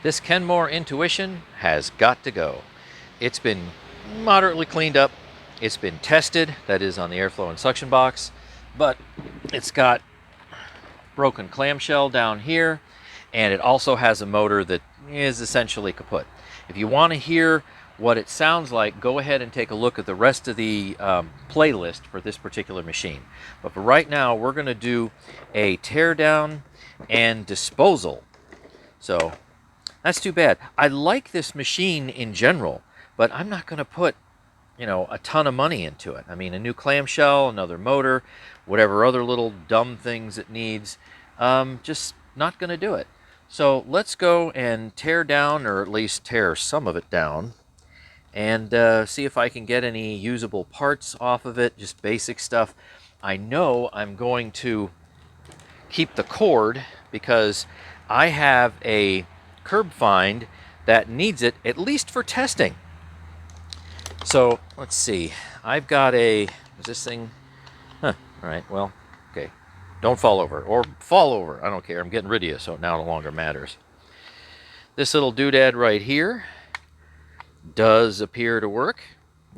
This Kenmore Intuition has got to go. It's been moderately cleaned up. It's been tested, that is on the airflow and suction box, but it's got broken clamshell down here, and it also has a motor that is essentially kaput. If you want to hear what it sounds like, go ahead and take a look at the rest of the playlist for this particular machine. But for right now, we're going to do a teardown and disposal. So that's too bad. I like this machine in general, but I'm not going to put, a ton of money into it. I mean, a new clamshell, another motor, whatever other little dumb things it needs, just not going to do it. So let's go and tear down, or at least tear some of it down, and see if I can get any usable parts off of it, just basic stuff. I know I'm going to keep the cord because I have a curb find that needs it, at least for testing. So let's see, I've got is this thing, all right, well, okay, don't fall over, or fall over, I don't care, I'm getting rid of you, so it now no longer matters. This little doodad right here does appear to work.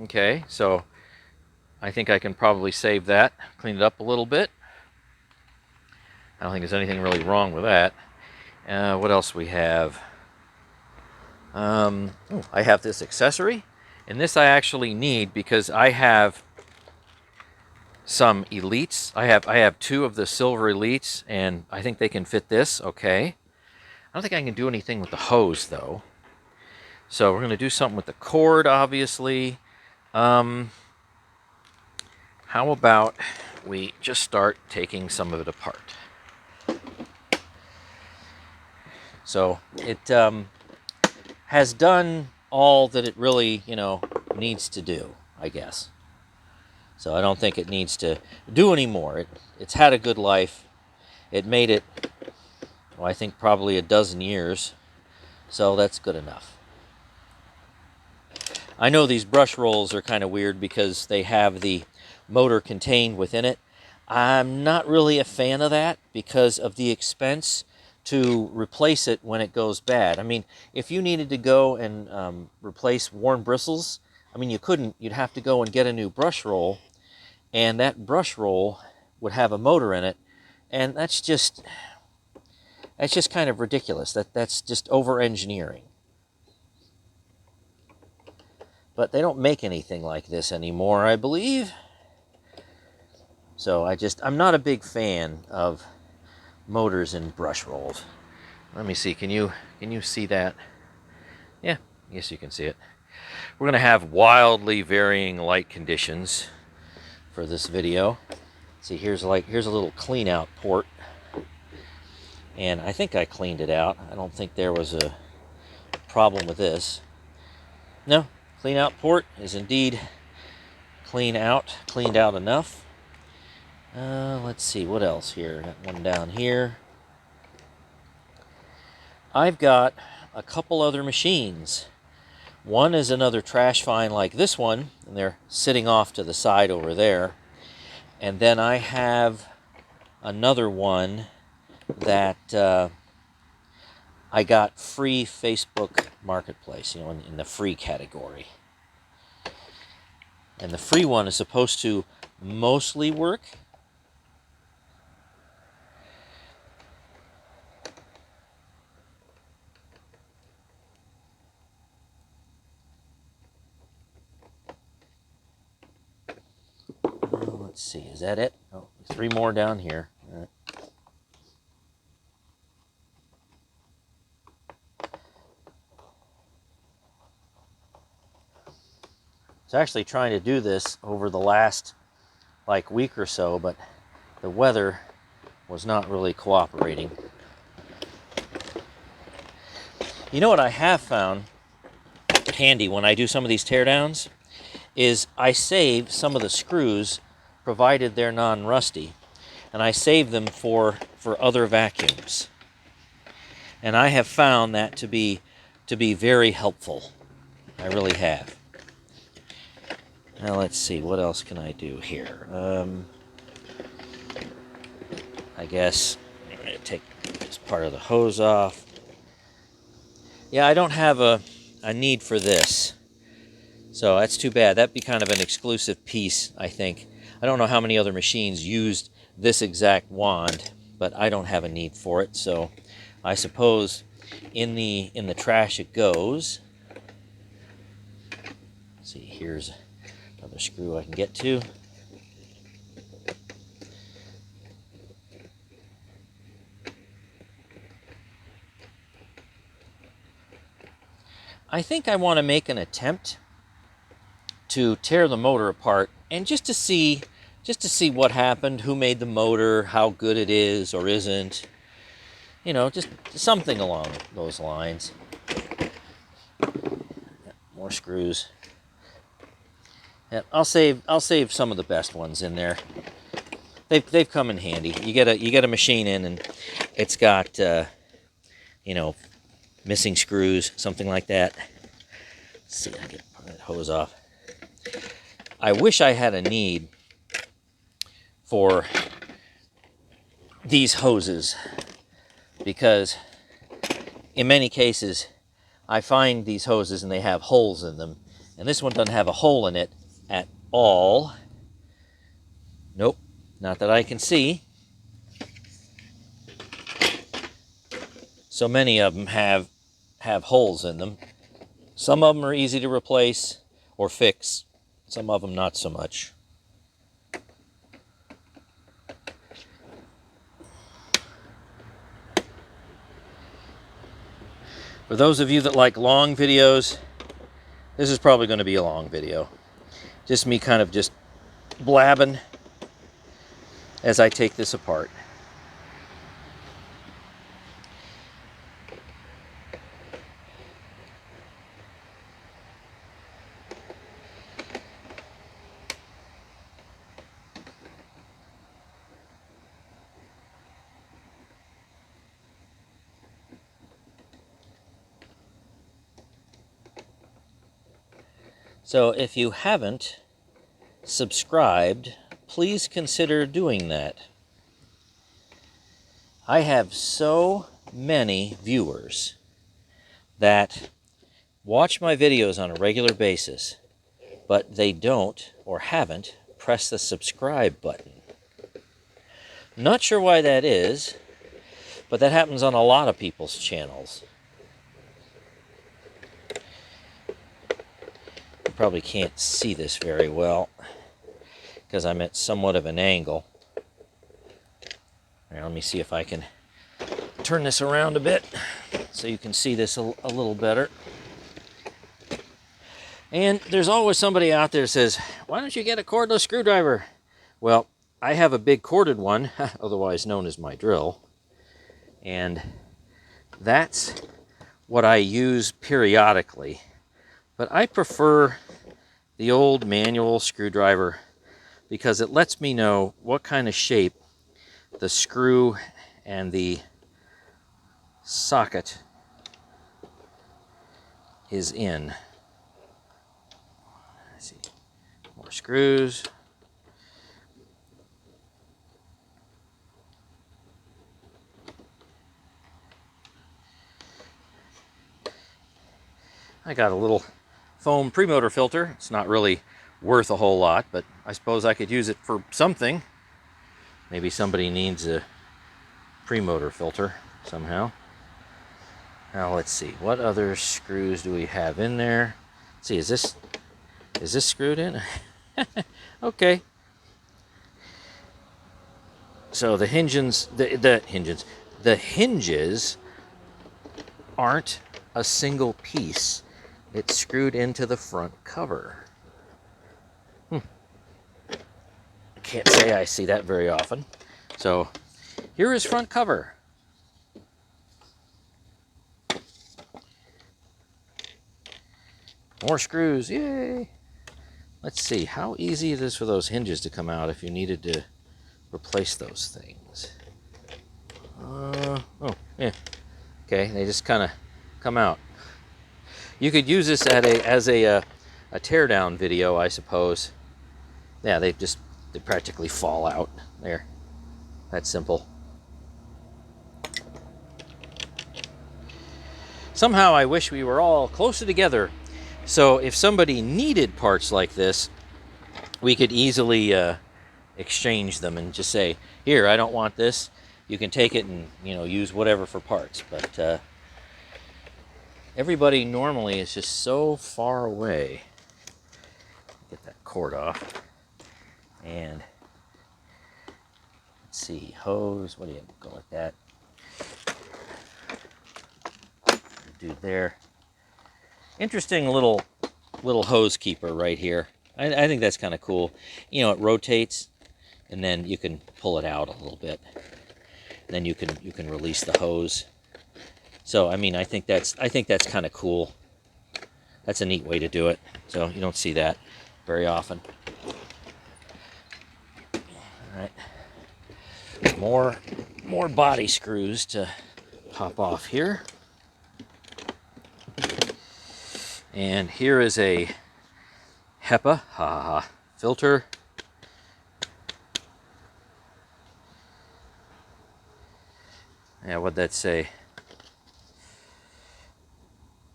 Okay, so I think I can probably save that, clean it up a little bit. I don't think there's anything really wrong with that. What else we have? I have this accessory, and this I actually need because I have some elites. I have two of the silver elites, and I think they can fit this. Okay, I don't think I can do anything with the hose though. So we're going to do something with the cord, obviously. How about we just start taking some of it apart? So it has done all that it really, needs to do, I guess. So I don't think it needs to do any more. It's had a good life. It made it, well, I think probably a dozen years. So that's good enough. I know these brush rolls are kind of weird because they have the motor contained within it. I'm not really a fan of that because of the expense to replace it when it goes bad. I mean, if you needed to go and replace worn bristles, I mean, you couldn't. You'd have to go and get a new brush roll, and that brush roll would have a motor in it, and that's just kind of ridiculous. That's just over-engineering. But they don't make anything like this anymore, I believe. So I'm not a big fan of motors and brush rolls. Let me see, can you see that? Yeah, I guess you can see it. We're going to have wildly varying light conditions for this video. See, here's a little clean out port. And I think I cleaned it out. I don't think there was a problem with this. No, clean out port is indeed cleaned out enough. Let's see, what else here? Got one down here. I've got a couple other machines. One is another trash find like this one, and they're sitting off to the side over there. And then I have another one that I got free Facebook Marketplace, in the free category. And the free one is supposed to mostly work. Let's see, is that it? Oh, 3 more down here. All right. I was actually trying to do this over the last week or so, but the weather was not really cooperating. You know what I have found handy when I do some of these teardowns is I save some of the screws, provided they're non-rusty, and I save them for other vacuums. And I have found that to be very helpful. I really have. Now let's see, what else can I do here? I guess I'm going to take this part of the hose off. Yeah, I don't have a need for this. So that's too bad. That'd be kind of an exclusive piece, I think. I don't know how many other machines used this exact wand, but I don't have a need for it. So I suppose in the trash it goes. Let's see, here's another screw I can get to. I think I want to make an attempt to tear the motor apart and just to see what happened, who made the motor, how good it is or isn't. You know, just something along those lines. More screws. Yeah, I'll save some of the best ones in there. They've come in handy. You get a machine in and it's got you know, missing screws, something like that. Let's see, I get that hose off. I wish I had a need for these hoses, because in many cases I find these hoses and they have holes in them, and this one doesn't have a hole in it at all. Nope, not that I can see. So many of them have holes in them. Some of them are easy to replace or fix. Some of them not so much. For those of you that like long videos, this is probably going to be a long video. Just me kind of just blabbing as I take this apart. So if you haven't subscribed, please consider doing that. I have so many viewers that watch my videos on a regular basis, but they don't or haven't pressed the subscribe button. Not sure why that is, but that happens on a lot of people's channels. You probably can't see this very well because I'm at somewhat of an angle. Now, let me see if I can turn this around a bit so you can see this a little better. And there's always somebody out there that says, why don't you get a cordless screwdriver? Well, I have a big corded one, otherwise known as my drill, and that's what I use periodically. But I prefer the old manual screwdriver because it lets me know what kind of shape the screw and the socket is in. Let's see, more screws. I got a little foam premotor filter. It's not really worth a whole lot, but I suppose I could use it for something. Maybe somebody needs a premotor filter somehow. Now let's see, what other screws do we have in there? Let's see, is this screwed in? Okay. So the hinges aren't a single piece. It's screwed into the front cover. Can't say I see that very often. So here is front cover. More screws, yay! Let's see, how easy it is for those hinges to come out if you needed to replace those things. Oh, yeah. Okay, they just kind of come out. You could use this as a teardown video, I suppose. Yeah, they practically fall out there. That's simple. Somehow I wish we were all closer together. So if somebody needed parts like this, we could easily exchange them and just say, here, I don't want this. You can take it and, you know, use whatever for parts. But everybody normally is just so far away. Get that cord off. And let's see, hose, what do you go like that? Dude there. Interesting little hose keeper right here. I think that's kind of cool. You know, it rotates, and then you can pull it out a little bit. And then you can release the hose. So I mean, I think that's kind of cool. That's a neat way to do it. So you don't see that very often. All right, more body screws to pop off here. And here is a HEPA filter. Yeah, what'd that say?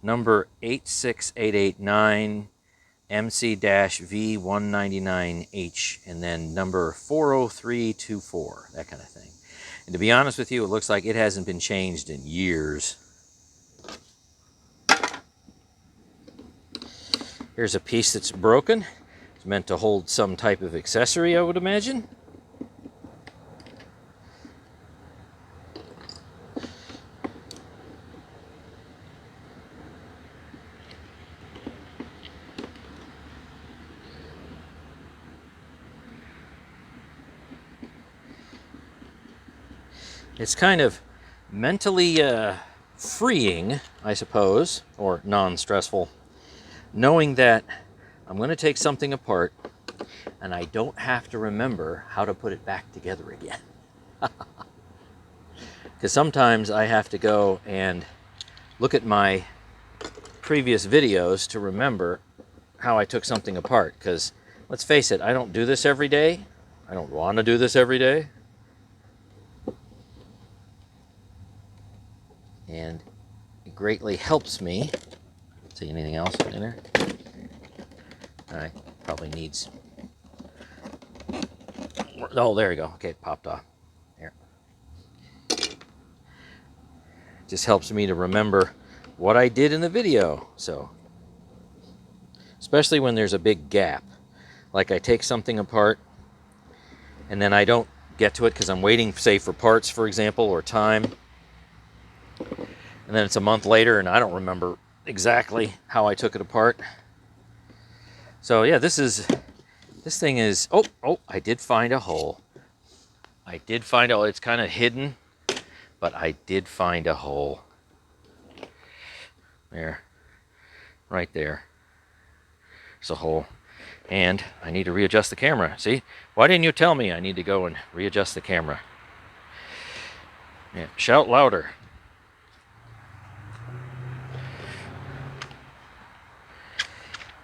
Number 86889 MC-V199H, and then number 40324, that kind of thing. And to be honest with you, it looks like it hasn't been changed in years. Here's a piece that's broken. It's meant to hold some type of accessory, I would imagine. It's kind of mentally freeing, I suppose, or non-stressful, knowing that I'm going to take something apart and I don't have to remember how to put it back together again. Because sometimes I have to go and look at my previous videos to remember how I took something apart. Because let's face it, I don't do this every day. I don't want to do this every day. And it greatly helps me. See anything else in there? All right, probably needs. Oh, there we go. Okay, it popped off. Here. Just helps me to remember what I did in the video. So, especially when there's a big gap, like I take something apart and then I don't get to it because I'm waiting, say, for parts, for example, or time. And then it's a month later and I don't remember exactly how I took it apart. So yeah, this thing is, oh, I did find a hole. It's kind of hidden, but I did find a hole. There, right there. There's a hole. And I need to readjust the camera. See, why didn't you tell me I need to go and readjust the camera? Yeah, shout louder.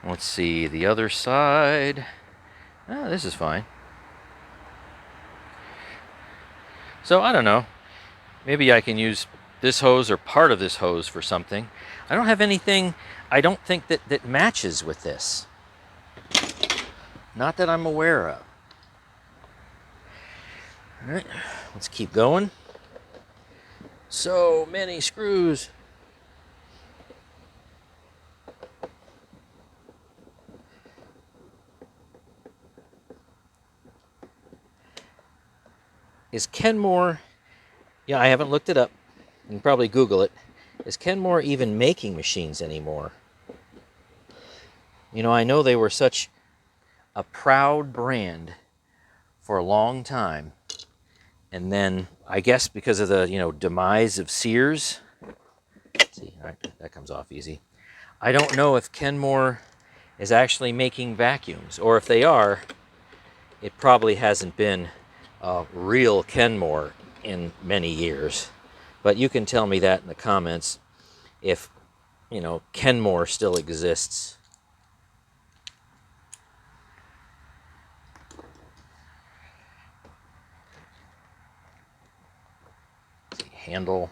Let's see, the other side. Oh, this is fine. So, I don't know. Maybe I can use this hose or part of this hose for something. I don't have anything, I don't think that matches with this. Not that I'm aware of. All right, let's keep going. So many screws. Is Kenmore, yeah, I haven't looked it up. You can probably Google it. Is Kenmore even making machines anymore? You know, I know they were such a proud brand for a long time. And then, I guess because of the, demise of Sears. Let's see, all right, that comes off easy. I don't know if Kenmore is actually making vacuums, or if they are, it probably hasn't been real Kenmore in many years. But you can tell me that in the comments if, Kenmore still exists. Handle.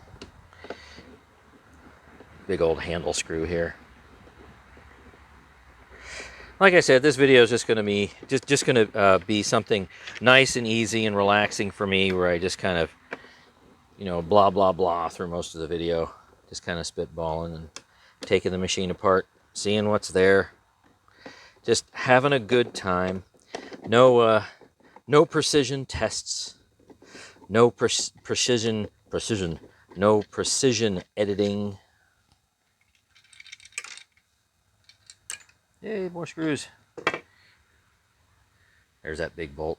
big old handle screw here. Like I said, this video is just going to be be something nice and easy and relaxing for me, where I just kind of, you know, blah blah blah through most of the video, just kind of spitballing and taking the machine apart, seeing what's there, just having a good time. No precision tests, no precision editing. Yay, more screws. There's that big bolt.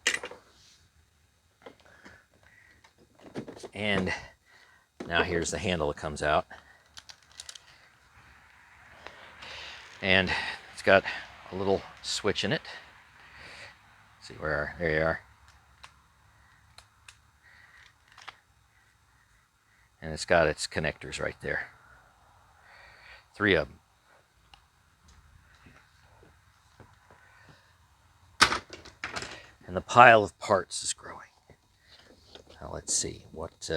And now here's the handle that comes out. And it's got a little switch in it. Let's see, there you are. And it's got its connectors right there. 3 of them. And the pile of parts is growing. Now let's see what's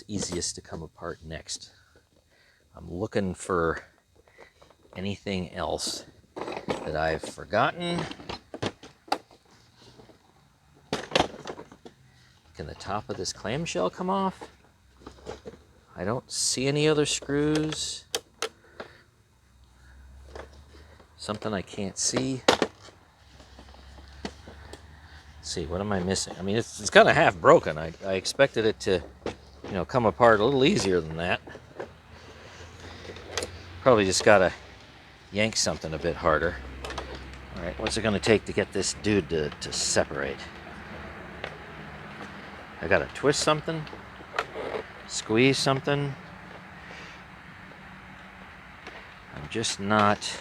easiest to come apart next. I'm looking for anything else that I've forgotten. Can the top of this clamshell come off? I don't see any other screws. Something I can't see. See, what am I missing? I mean, it's kind of half broken. I expected it to, you know, come apart a little easier than that. Probably just gotta yank something a bit harder. All right, what's it gonna take to get this dude to separate? I gotta twist something, squeeze something. I'm just not.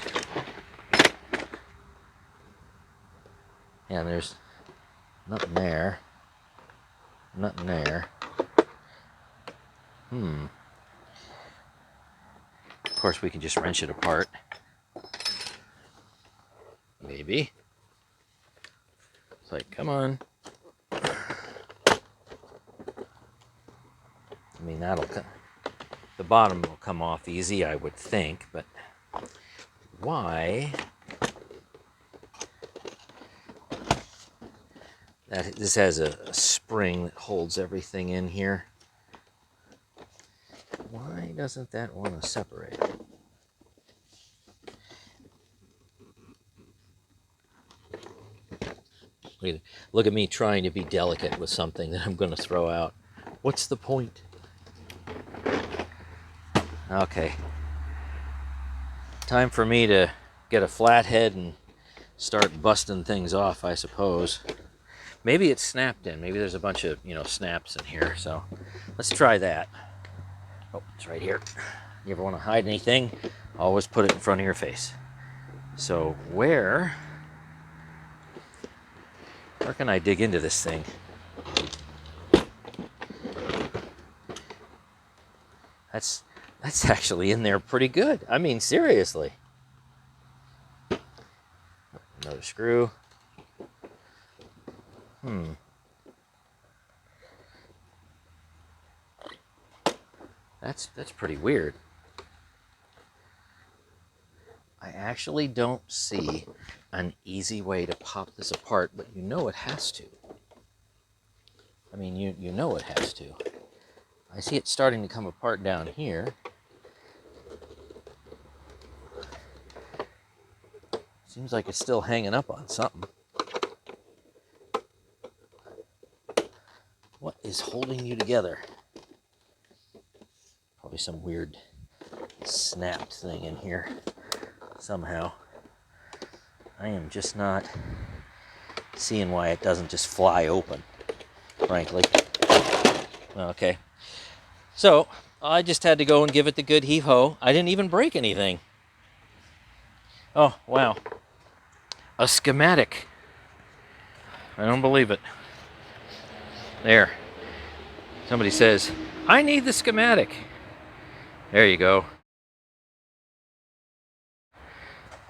Yeah, there's nothing there. Nothing there. Of course, we can just wrench it apart. Maybe. It's like, come on. I mean, the bottom will come off easy, I would think, but why? This has a spring that holds everything in here. Why doesn't that want to separate? Look at me trying to be delicate with something that I'm going to throw out. What's the point? Okay. Time for me to get a flathead and start busting things off, I suppose. Maybe it's snapped in. Maybe there's a bunch of, you know, snaps in here. So let's try that. Oh, it's right here. You ever want to hide anything? Always put it in front of your face. So where can I dig into this thing? That's actually in there pretty good. I mean, seriously. Another screw. That's pretty weird. I actually don't see an easy way to pop this apart, but you know it has to. I mean, you know it has to. I see it starting to come apart down here. Seems like it's still hanging up on something. What is holding you together? Probably some weird snapped thing in here somehow. I am just not seeing why it doesn't just fly open, frankly. Okay. So, I just had to go and give it the good heave-ho. I didn't even break anything. Oh, wow. A schematic. I don't believe it. There. Somebody says, I need the schematic. There you go.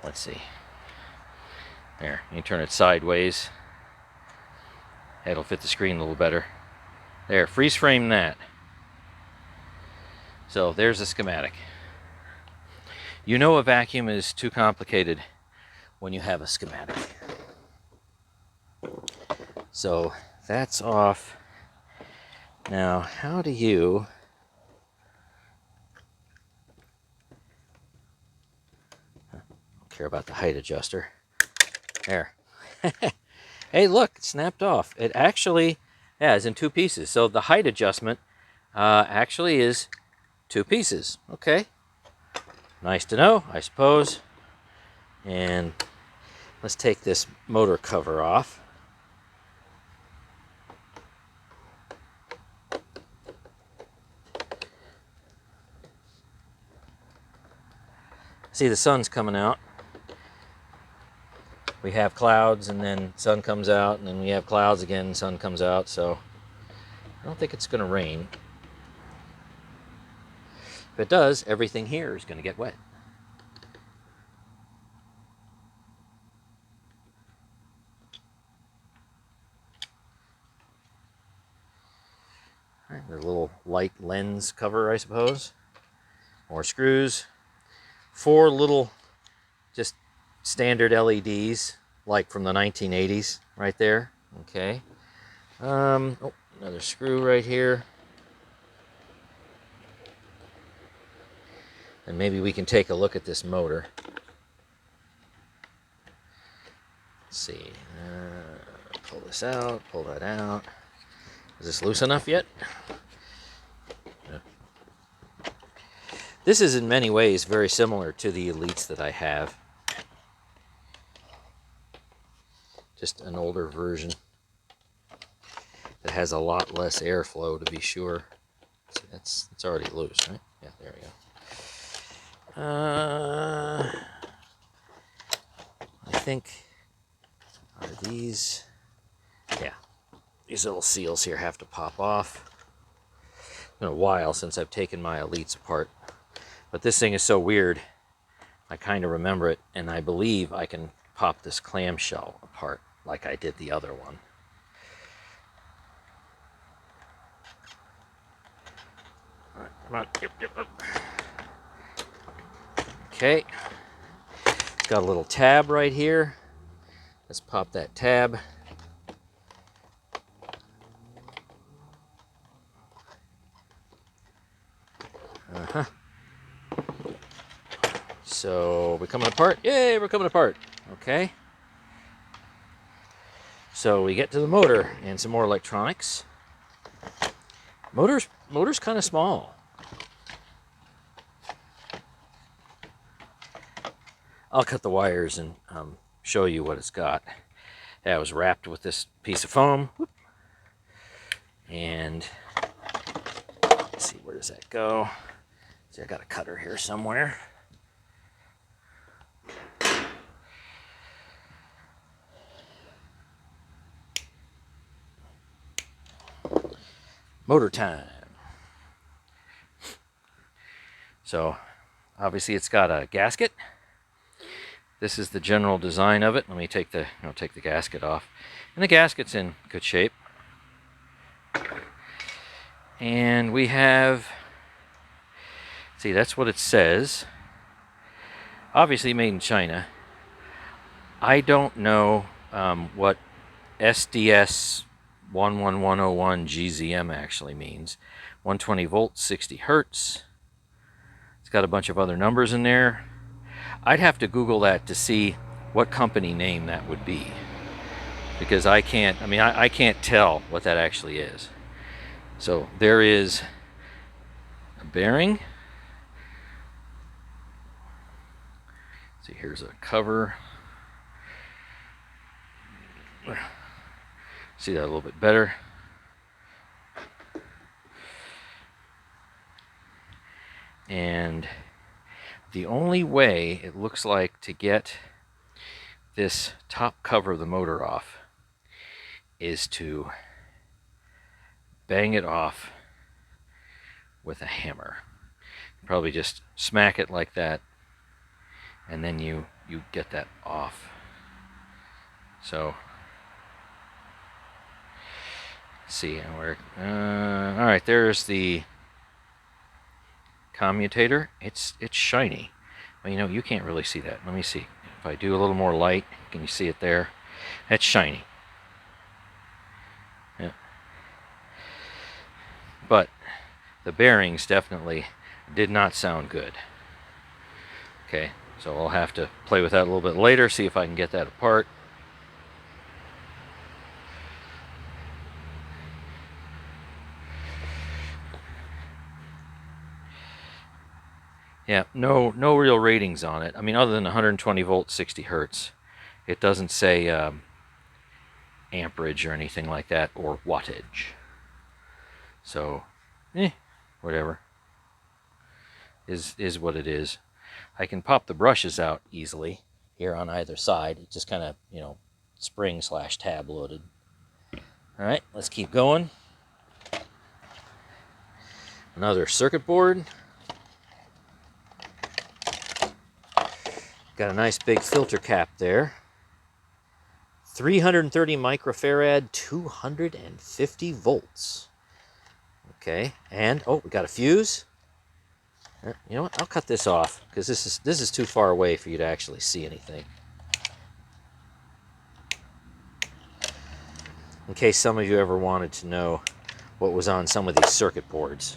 Let's see. There, you turn it sideways. It'll fit the screen a little better. There, freeze frame that. So there's a schematic. You know a vacuum is too complicated when you have a schematic. So that's off. Now, how do you... Don't care about the height adjuster. There. Hey, look, it snapped off. It actually, yeah, is in two pieces. So the height adjustment actually is two pieces. Okay. Nice to know, I suppose. And let's take this motor cover off. See, the sun's coming out. We have clouds, and then sun comes out, and then we have clouds again, and sun comes out. So I don't think it's going to rain. If it does, everything here is going to get wet. All right, the little light lens cover, I suppose. More screws. 4 little, just standard LEDs, like from the 1980s, right there. Okay. Oh, another screw right here. And maybe we can take a look at this motor. Let's see. Pull this out, pull that out. Is this loose enough yet? No. This is in many ways very similar to the Elites that I have. Just an older version that has a lot less airflow, to be sure. See, it's already loose, right? Yeah, there we go. I think, are these, yeah, these little seals here have to pop off. It's been a while since I've taken my Elites apart, but this thing is so weird, I kind of remember it, and I believe I can pop this clamshell apart like I did the other one. All right, come on. Yep. Okay, it's got a little tab right here. Let's pop that tab. So we're coming apart. Yay, we're coming apart. Okay. So we get to the motor and some more electronics. Motor's kind of small. I'll cut the wires and show you what it's got. Yeah, it was wrapped with this piece of foam. And let's see, where does that go? See, I got a cutter here somewhere. Motor time. So obviously it's got a gasket. This is the general design of it. Let me take the gasket off. And the gasket's in good shape. And we have, see, that's what it says. Obviously made in China. I don't know what SDS 11101 GZM actually means. 120 volts, 60 hertz. It's got a bunch of other numbers in there. I'd have to Google that to see what company name that would be, because I can't tell what that actually is. So there is a bearing. See, here's a cover. See that a little bit better. And the only way it looks like to get this top cover of the motor off is to bang it off with a hammer. Probably just smack it like that, and then you get that off. So let's see, where all right, there's the commutator, it's shiny. Well, you know, you can't really see that. Let me see. If I do a little more light, can you see it there? That's shiny. Yeah. But the bearings definitely did not sound good. Okay, so I'll have to play with that a little bit later, see if I can get that apart. Yeah, no real ratings on it. I mean, other than 120 volts, 60 hertz. It doesn't say amperage or anything like that, or wattage. So, whatever. Is what it is. I can pop the brushes out easily here on either side. It just kind of, you know, spring/tab loaded. All right, let's keep going. Another circuit board. Got a nice big filter cap there. 330 microfarad, 250 volts. Okay, and oh, we got a fuse. You know what? I'll cut this off because this is too far away for you to actually see anything. In case some of you ever wanted to know what was on some of these circuit boards.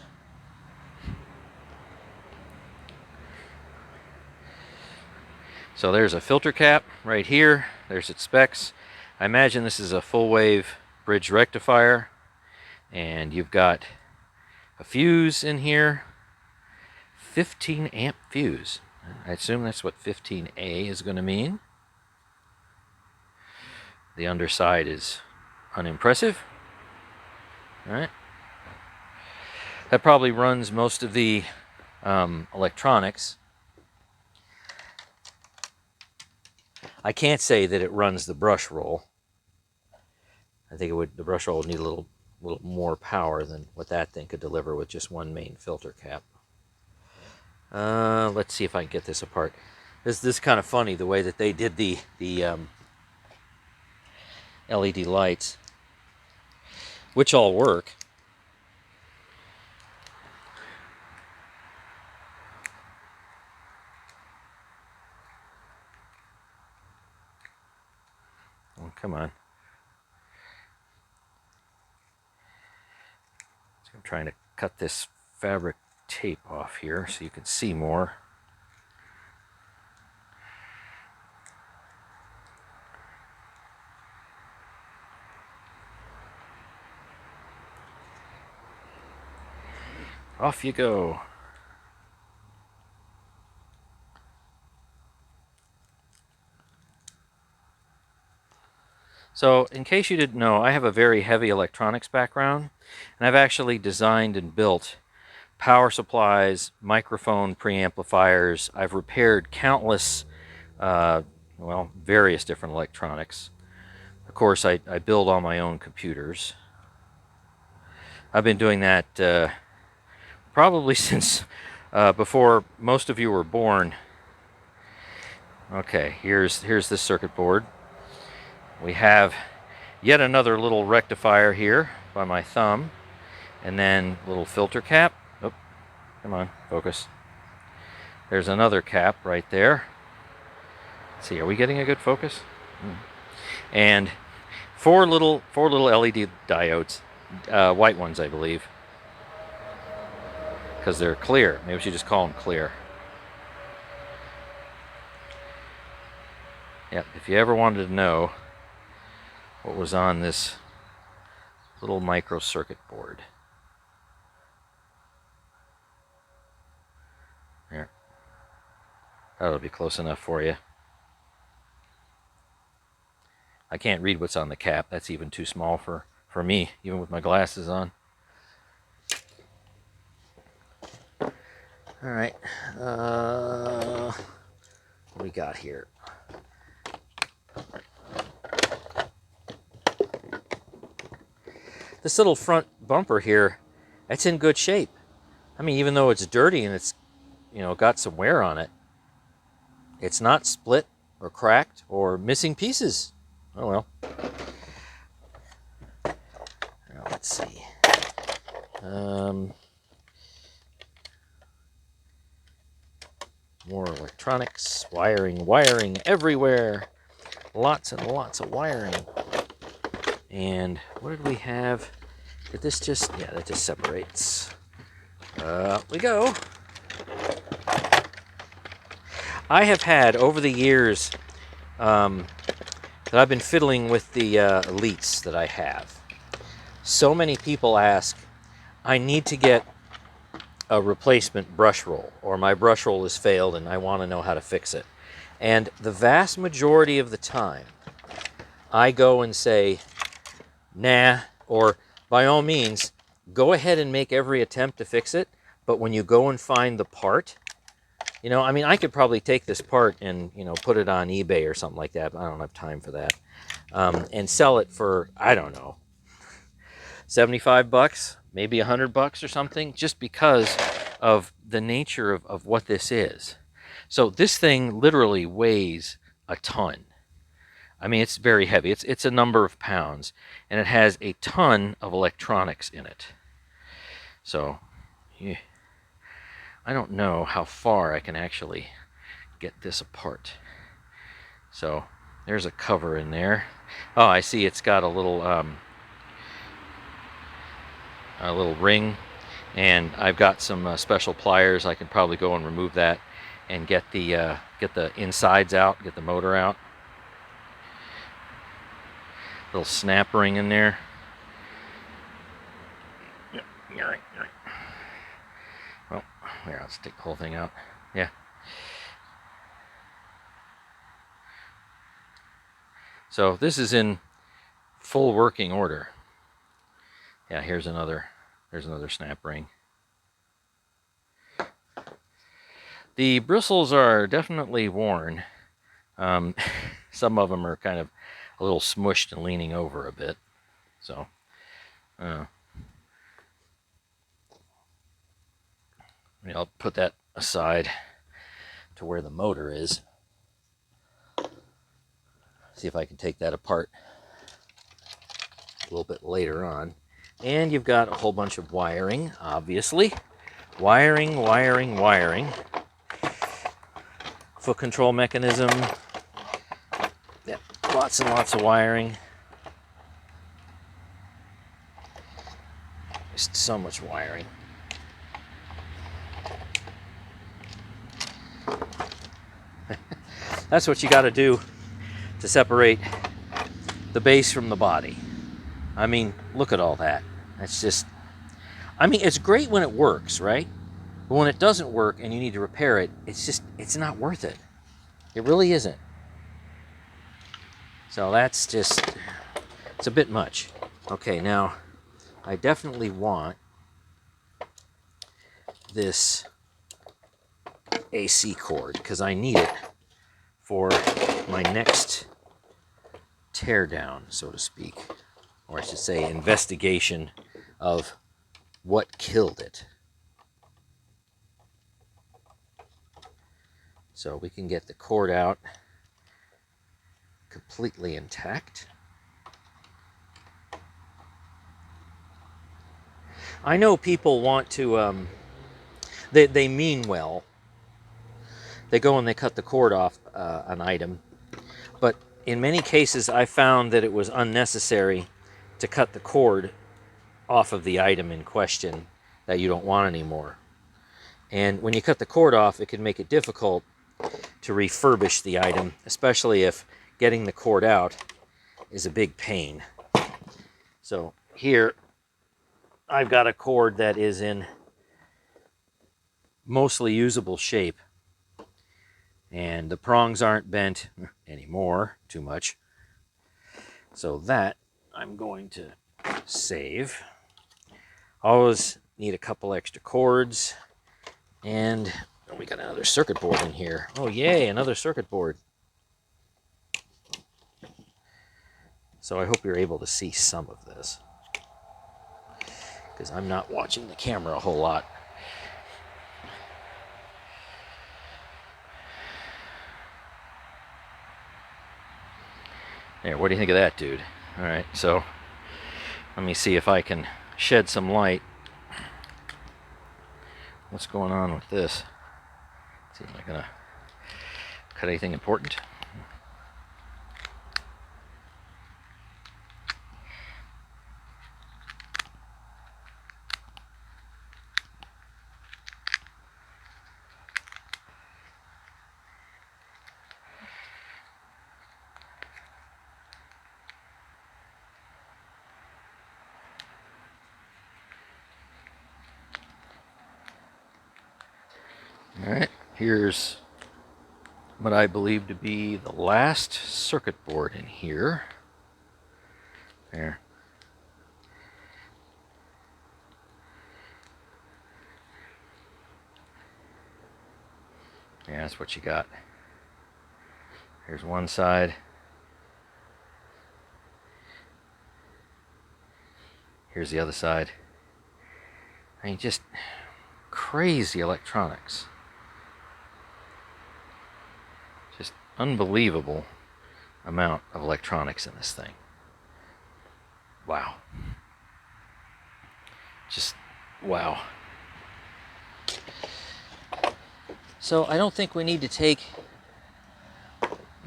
So there's a filter cap right here. There's its specs. I imagine this is a full wave bridge rectifier, and you've got a fuse in here. 15 amp fuse. I assume that's what 15A is going to mean. The underside is unimpressive. All right. That probably runs most of the electronics. I can't say that it runs the brush roll. I think the brush roll would need a little more power than what that thing could deliver with just one main filter cap. Let's see if I can get this apart. This is kind of funny, the way that they did the LED lights, which all work. Oh, come on. So I'm trying to cut this fabric tape off here so you can see more. Off you go. So, in case you didn't know, I have a very heavy electronics background, and I've actually designed and built power supplies, microphone preamplifiers. I've repaired countless, various different electronics. Of course, I build all my own computers. I've been doing that probably since before most of you were born. Okay, here's this circuit board. We have yet another little rectifier here by my thumb, and then little filter cap. Oh, come on, focus. There's another cap right there. Let's see, are we getting a good focus? And four little LED diodes, white ones, I believe, because they're clear. Maybe we should just call them clear. Yep, if you ever wanted to know what was on this little micro circuit board. There. That'll be close enough for you. I can't read what's on the cap. That's even too small for me, even with my glasses on. All right. What do we got here? This little front bumper here, that's in good shape. I mean, even though it's dirty and it's, got some wear on it, it's not split or cracked or missing pieces. Oh well. Now let's see. More electronics, wiring everywhere. Lots and lots of wiring. And what did we have? Did this just, yeah, that just separates. Up we go. I have had, over the years, that I've been fiddling with the Elites that I have. So many people ask, I need to get a replacement brush roll, or my brush roll has failed and I want to know how to fix it. And the vast majority of the time, I go and say, nah, or by all means, go ahead and make every attempt to fix it, but when you go and find the part, you know, I mean, I could probably take this part and, you know, put it on eBay or something like that, but I don't have time for that, and sell it for, I don't know, 75 bucks, maybe 100 bucks or something, just because of the nature of what this is. So this thing literally weighs a ton. I mean, it's very heavy. It's a number of pounds, and it has a ton of electronics in it. So, yeah, I don't know how far I can actually get this apart. So, there's a cover in there. Oh, I see it's got a little ring, and I've got some special pliers. I can probably go and remove that and get the insides out, get the motor out. Little snap ring in there. Well, here, let's take the whole thing out. Yeah. So this is in full working order. Yeah, there's another snap ring. The bristles are definitely worn. Some of them are kind of a little smushed and leaning over a bit. So, I'll put that aside to where the motor is. See if I can take that apart a little bit later on. And you've got a whole bunch of wiring, obviously. Wiring. Foot control mechanism. Yeah, lots and lots of wiring. Just so much wiring. That's what you got to do to separate the base from the body. I mean, look at all that. That's just, I mean, it's great when it works, right? But when it doesn't work and you need to repair it, it's not worth it. It really isn't. So that's just, it's a bit much. Okay, now, I definitely want this AC cord because I need it for my next teardown, so to speak, or I should say investigation of what killed it. So we can get the cord out completely intact. I know people want to, they mean well. They go and they cut the cord off an item, but in many cases I found that it was unnecessary to cut the cord off of the item in question that you don't want anymore. And when you cut the cord off, it can make it difficult to refurbish the item, especially if getting the cord out is a big pain. So here I've got a cord that is in mostly usable shape, and the prongs aren't bent anymore too much. So that I'm going to save. Always need a couple extra cords, and we got another circuit board in here. Oh yay, another circuit board. So I hope you're able to see some of this, because I'm not watching the camera a whole lot. There, what do you think of that, dude? All right, so let me see if I can shed some light. What's going on with this? Let's see, am I gonna cut anything important? All right, here's what I believe to be the last circuit board in here. There. Yeah, that's what you got. Here's one side. Here's the other side. I mean, just crazy electronics. Just unbelievable amount of electronics in this thing. Wow. Just wow. So I don't think we need to take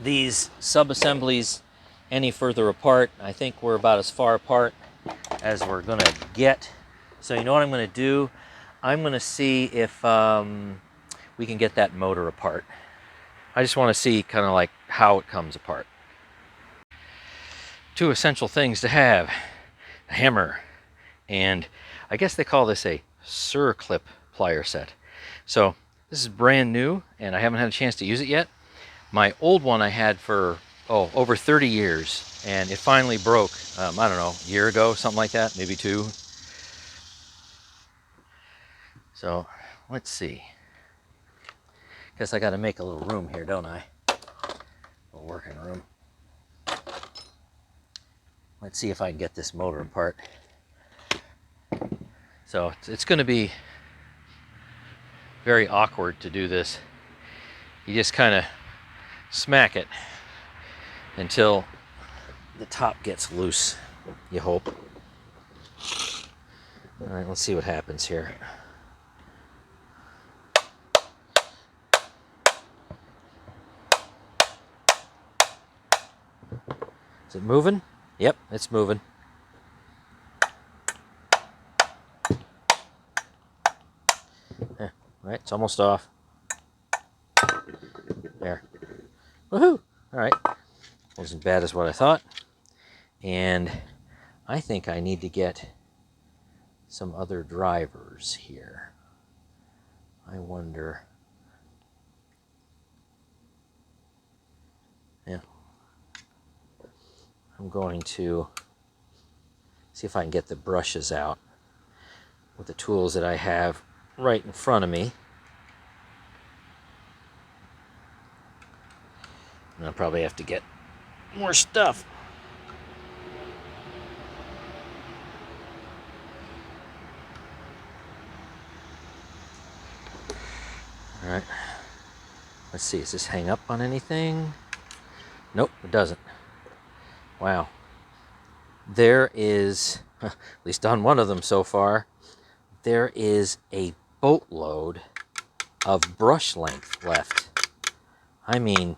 these sub-assemblies any further apart. I think we're about as far apart as we're gonna get. So you know what I'm gonna do? I'm gonna see if we can get that motor apart. I just want to see kind of like how it comes apart. Two essential things to have: a hammer, and I guess they call this a circlip plier set. So this is brand new and I haven't had a chance to use it yet. My old one I had for over 30 years, and it finally broke, I don't know, a year ago, something like that, maybe 2. So let's see. Guess I got to make a little room here, don't I? A little working room. Let's see if I can get this motor apart. So it's going to be very awkward to do this. You just kind of smack it until the top gets loose, you hope. All right, let's see what happens here. Is it moving? Yep, it's moving. Right, it's almost off. There. Woohoo! All right. Wasn't bad as what I thought. And I think I need to get some other drivers here. I wonder. Yeah. I'm going to see if I can get the brushes out with the tools that I have right in front of me. And I'll probably have to get more stuff. All right. Let's see, does this hang up on anything? Nope, it doesn't. Wow. There is, at least on one of them so far, there is a boatload of brush length left. I mean,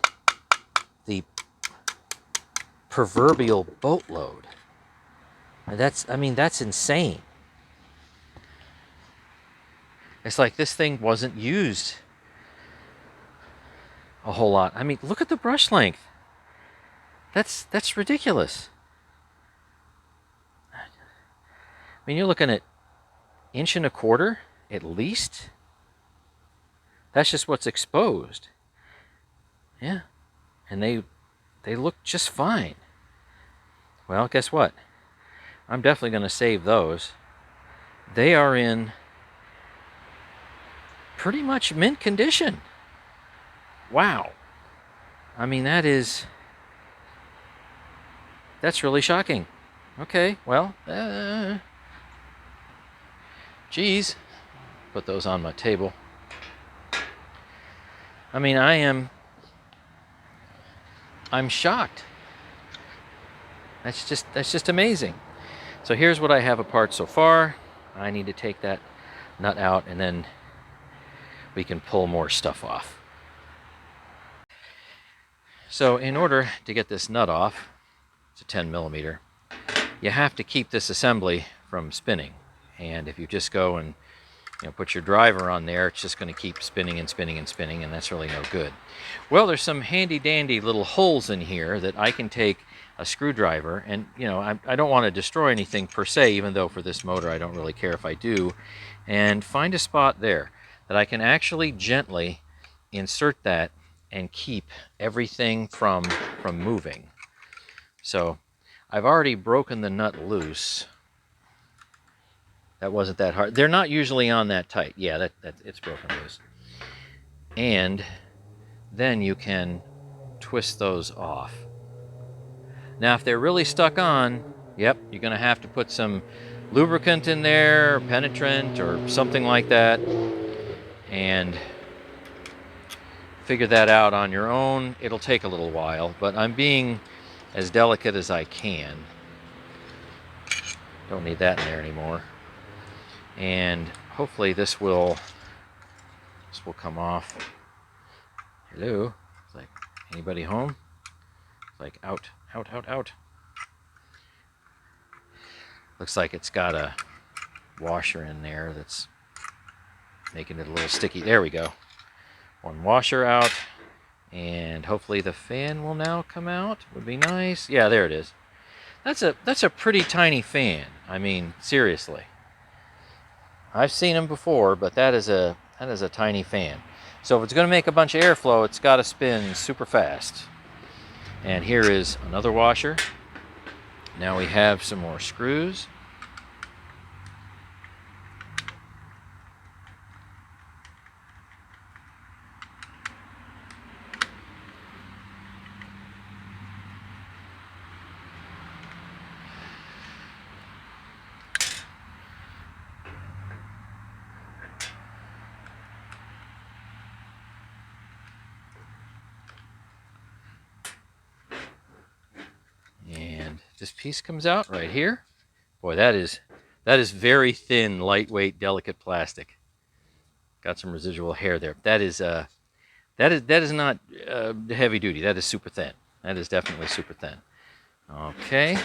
the proverbial boatload. That's insane. It's like this thing wasn't used a whole lot. I mean, look at the brush length. That's ridiculous. I mean, you're looking at 1.25 inches at least. That's just what's exposed. Yeah, and they look just fine. Well, guess what? I'm definitely going to save those. They are in pretty much mint condition. Wow. I mean, that's really shocking. Okay, well, geez. Put those on my table. I mean, I'm shocked. That's just amazing. So here's what I have apart so far. I need to take that nut out, and then we can pull more stuff off. So in order to get this nut off, it's a 10 millimeter, you have to keep this assembly from spinning. And if you just go and put your driver on there, it's just going to keep spinning and spinning and spinning, and that's really no good. Well, there's some handy dandy little holes in here that I can take a screwdriver, and I don't want to destroy anything per se, even though for this motor I don't really care if I do, and find a spot there that I can actually gently insert that and keep everything from moving. So I've already broken the nut loose. That wasn't that hard. They're not usually on that tight. Yeah, that it's broken loose. And then you can twist those off. Now, if they're really stuck on, yep, you're going to have to put some lubricant in there, or penetrant, or something like that, and figure that out on your own. It'll take a little while, but I'm being as delicate as I can. Don't need that in there anymore. And hopefully this will come off. Hello? It's like, anybody home? It's like, out, out, out, out. Looks like it's got a washer in there that's making it a little sticky. There we go. One washer out, and hopefully the fan will now come out. Would be nice. Yeah, there it is. That's a pretty tiny fan. I mean, seriously. I've seen them before, but that is a tiny fan. So if it's going to make a bunch of airflow, it's got to spin super fast. And here is another washer. Now we have some more screws. This piece comes out right here. Boy, that is very thin, lightweight, delicate plastic. Got some residual hair there. That is not heavy duty. That is super thin. That is definitely super thin. Okay.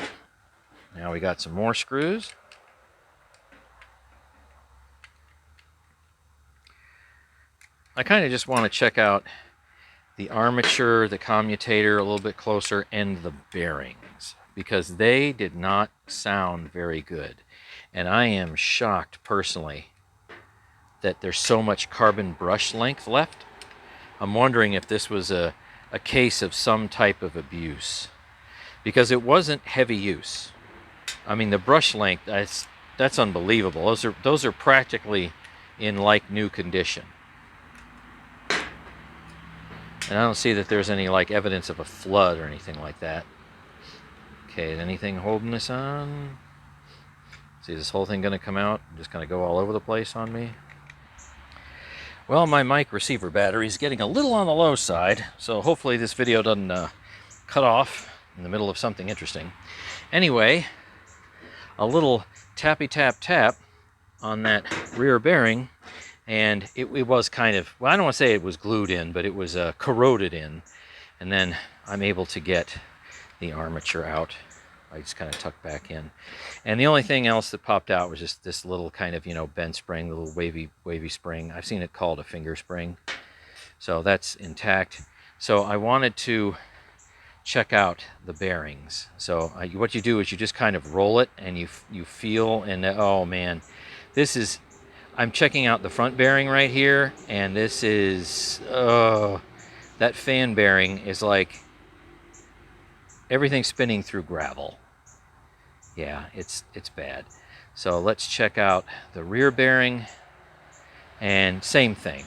Now we got some more screws. I kind of just want to check out the armature, the commutator a little bit closer, and the bearings, because they did not sound very good. And I am shocked personally that there's so much carbon brush length left. I'm wondering if this was a case of some type of abuse, because it wasn't heavy use. I mean, the brush length, that's unbelievable. Those are practically in like new condition. And I don't see that there's any like evidence of a flood or anything like that. Okay, is anything holding this on? See, this whole thing going to come out? Just going to go all over the place on me? Well, my mic receiver battery is getting a little on the low side, so hopefully this video doesn't cut off in the middle of something interesting. Anyway, a little tappy tap tap on that rear bearing, and it was kind of, well, I don't want to say it was glued in, but it was corroded in. And then I'm able to get the armature out. I just kind of tucked back in. And the only thing else that popped out was just this little kind of, bend spring, the little wavy spring. I've seen it called a finger spring. So that's intact. So I wanted to check out the bearings. So what you do is you just kind of roll it and you feel, and oh man, I'm checking out the front bearing right here, and this is, that fan bearing is like everything's spinning through gravel. Yeah, it's bad. So let's check out the rear bearing, and same thing.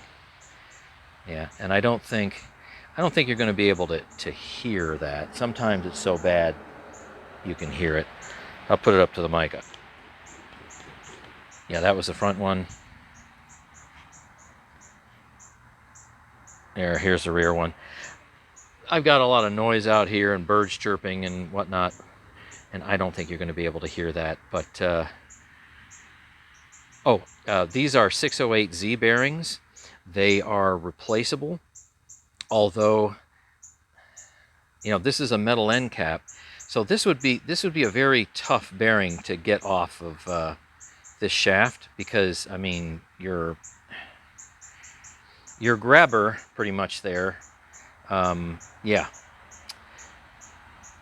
Yeah, and I don't think you're going to be able to hear that. Sometimes it's so bad you can hear it. I'll put it up to the mic. Yeah, that was the front one. Here's the rear one. I've got a lot of noise out here and birds chirping and whatnot, and I don't think you're going to be able to hear that. But these are 608Z bearings. They are replaceable, although, you know, this is a metal end cap, so this would be a very tough bearing to get off of this shaft, because I mean your grabber pretty much there, yeah,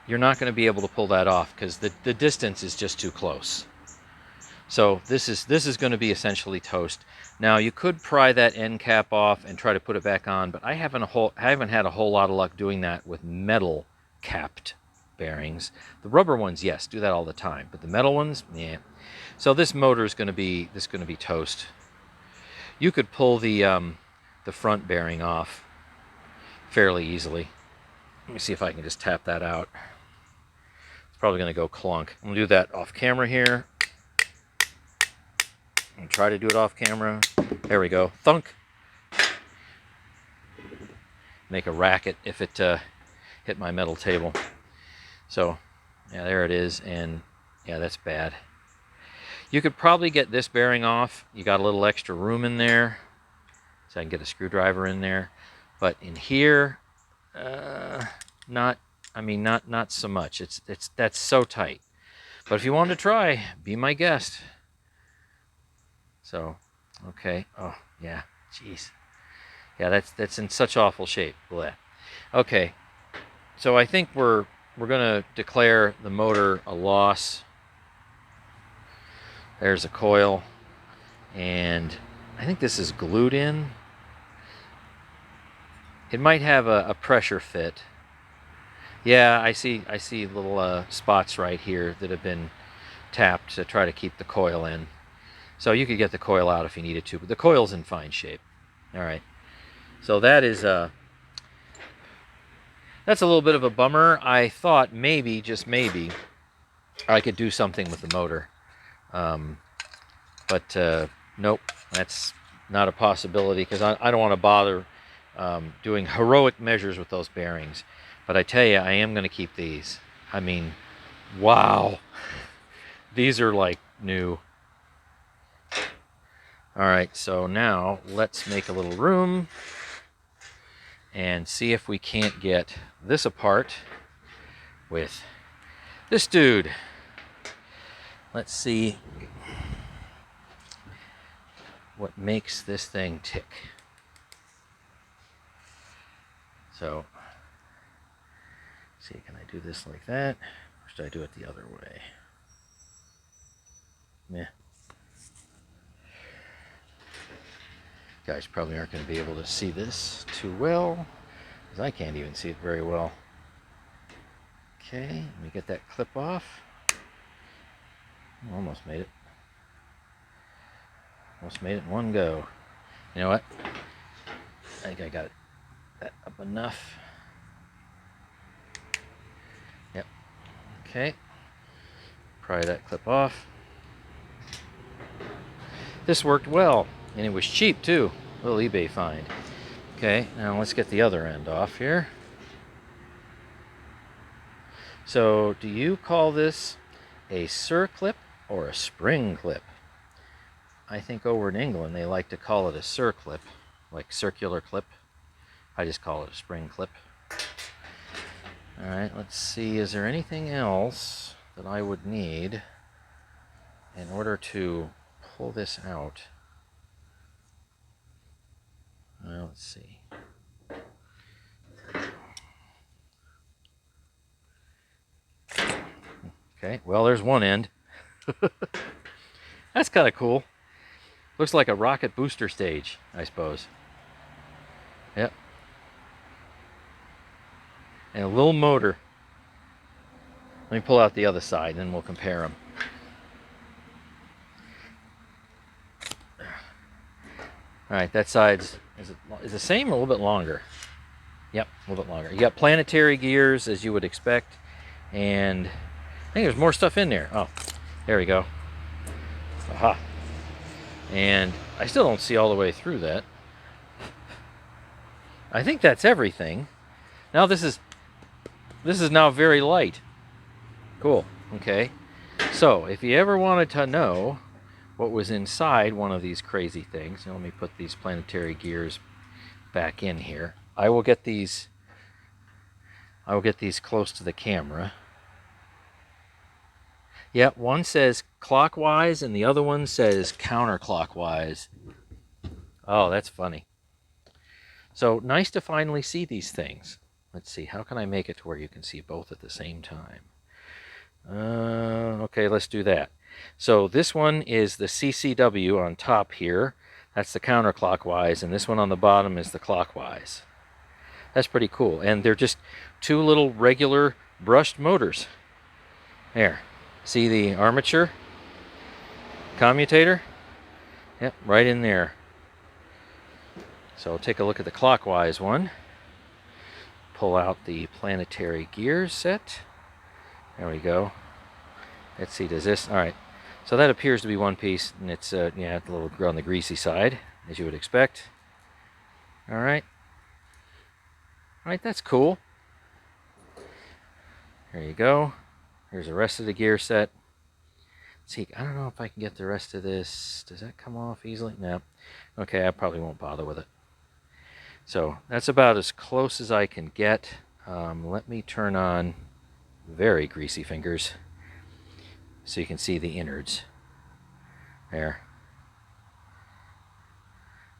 you're not going to be able to pull that off because the distance is just too close. So this is going to be essentially toast. Now you could pry that end cap off and try to put it back on, but I haven't had a whole lot of luck doing that with metal capped bearings. The rubber ones, yes, do that all the time, but the metal ones, yeah. So this motor is going to be toast. You could pull the front bearing off fairly easily. Let me see if I can just tap that out. It's probably going to go clunk. I'm going to do that off camera here. And try to do it off camera. There we go. Thunk. Make a racket if it hit my metal table. So, yeah, there it is. And yeah, that's bad. You could probably get this bearing off. You got a little extra room in there, so I can get a screwdriver in there. But in here, not so much. That's so tight. But if you want to try, be my guest. So, okay. Oh, yeah. Jeez. Yeah, that's in such awful shape. Blech. Okay. So I think we're going to declare the motor a loss. There's a coil, and I think this is glued in. It might have a pressure fit. Yeah, I see little spots right here that have been tapped to try to keep the coil in. So you could get the coil out if you needed to, but the coil's in fine shape. All right. So that is that's a little bit of a bummer. I thought maybe, just maybe, I could do something with the motor. But nope, that's not a possibility, because I don't want to bother doing heroic measures with those bearings. But I tell you, I am going to keep these. I mean, wow. These are like new. All right, so now let's make a little room and see if we can't get this apart with this dude. Let's see what makes this thing tick. So, see, can I do this like that, or should I do it the other way? Meh. You guys probably aren't going to be able to see this too well, because I can't even see it very well. Okay, let me get that clip off. Almost made it. Almost made it in one go. You know what? I think I got that up enough. Yep. Okay. Pry that clip off. This worked well, and it was cheap too. A little eBay find. Okay, now let's get the other end off here. So, do you call this a circlip or a spring clip? I think over in England they like to call it a circlip, like circular clip. I just call it a spring clip. All right, let's see. Is there anything else that I would need in order to pull this out? Well, let's see. Okay, well, there's one end. That's kind of cool. Looks like a rocket booster stage, I suppose. Yep. And a little motor. Let me pull out the other side, and then we'll compare them. All right, that side's is the same or a little bit longer? Yep, a little bit longer. You got planetary gears, as you would expect, and I think there's more stuff in there. Oh, there we go. Aha. And I still don't see all the way through that. I think that's everything. Now this is now very light. Cool. Okay. So if you ever wanted to know what was inside one of these crazy things. Now, let me put these planetary gears back in here. I will get these close to the camera. Yep, one says clockwise and the other one says counterclockwise. Oh, that's funny. So nice to finally see these things. Let's see, how can I make it to where you can see both at the same time? Okay, let's do that. So this one is the CCW on top here. That's the counterclockwise, and this one on the bottom is the clockwise. That's pretty cool. And they're just two little regular brushed motors. There. See the armature? Commutator? Yep, right in there. So take a look at the clockwise one. Pull out the planetary gear set. There we go. Let's see, does this... Alright, so that appears to be one piece, and it's yeah, a little on the greasy side, as you would expect. Alright. Alright, that's cool. There you go. Here's the rest of the gear set. Let's see, I don't know if I can get the rest of this. Does that come off easily? No. Okay, I probably won't bother with it. So that's about as close as I can get. Let me turn on very greasy fingers so you can see the innards. There.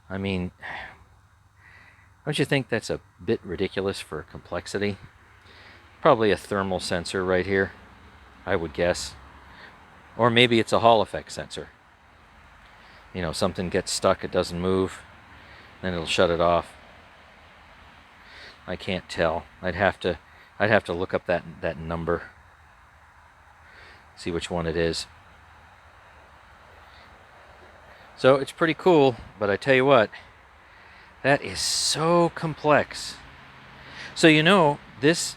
I mean, don't you think that's a bit ridiculous for complexity? Probably a thermal sensor right here, I would guess. Or maybe it's a Hall effect sensor. You know, something gets stuck, it doesn't move, then it'll shut it off. I can't tell. I'd have to look up that number. See which one it is. So it's pretty cool, but I tell you what, that is so complex. So you know, this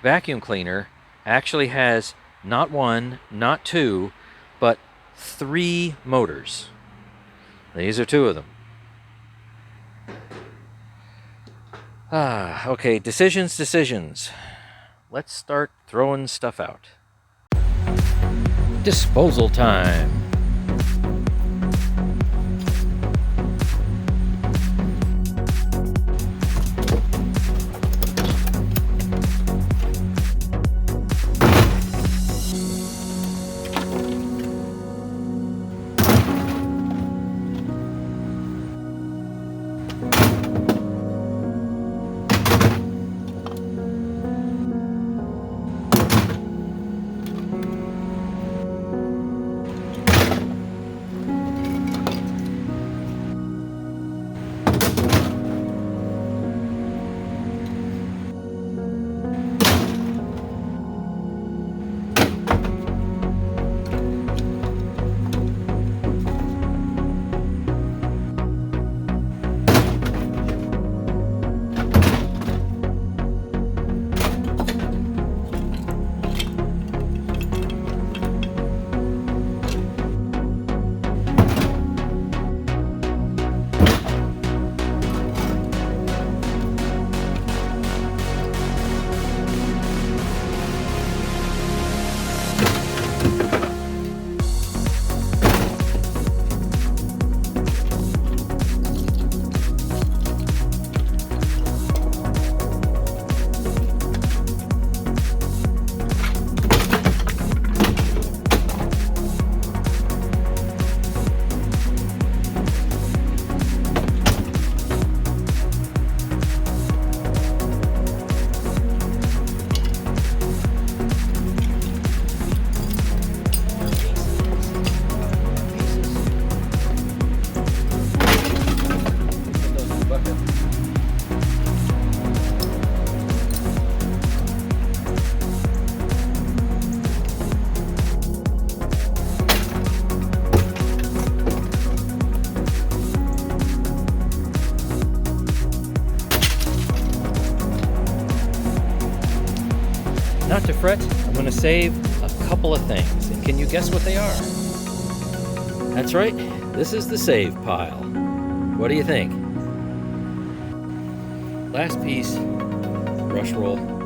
vacuum cleaner actually has not one, not two, but 3 motors. These are 2 of them. Okay, decisions. Let's start throwing stuff out. Disposal time. Not to fret, I'm going to save a couple of things. And can you guess what they are? That's right, this is the save pile. What do you think? Last piece, brush roll.